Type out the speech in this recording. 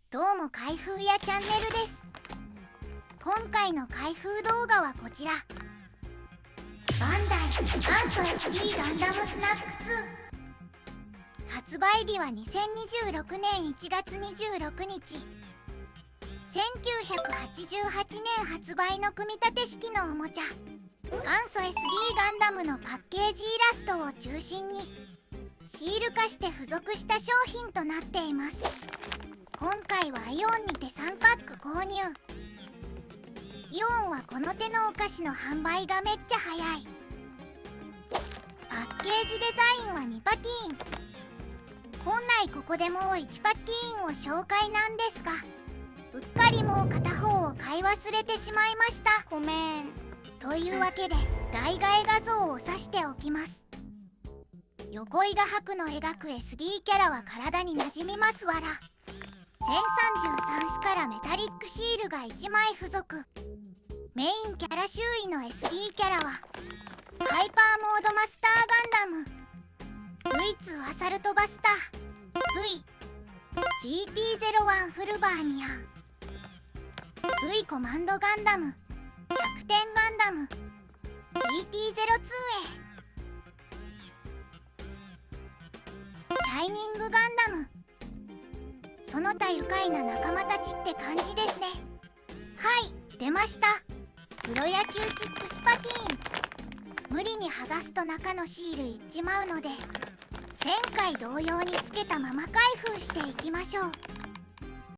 どうも開封やチャンネルです。今回の開封動画はこちら。バンダイ元祖 SD ガンダムスナック2、発売日は2026年1月26日。1988年発売の組み立て式のおもちゃ元祖 SD ガンダムのパッケージイラストを中心にシール化して付属した商品となっています。今回はイオンにて3パック購入。イオンはこの手のお菓子の販売がめっちゃ早い。パッケージデザインは2パティーン。本来ここでもう1パティーンを紹介なんですが、うっかりもう片方を買い忘れてしまいました。ごめん。というわけで代替画像を指しておきます。横井画伯の描く SD キャラは体に馴染みますわら。1033スからメタリックシールが1枚付属。メインキャラ周囲の SD キャラはハイパーモードマスターガンダム、 V2 アサルトバスター、 V、GP01 フルバーニア、 V コマンドガンダム、100点ガンダム、 GP02A、 シャイニングガンダム。その他愉快な仲間たちって感じですね。はい、出ました。プロ野球チップスパティーン。無理に剥がすと中のシールいっちまうので、前回同様につけたまま開封していきましょう。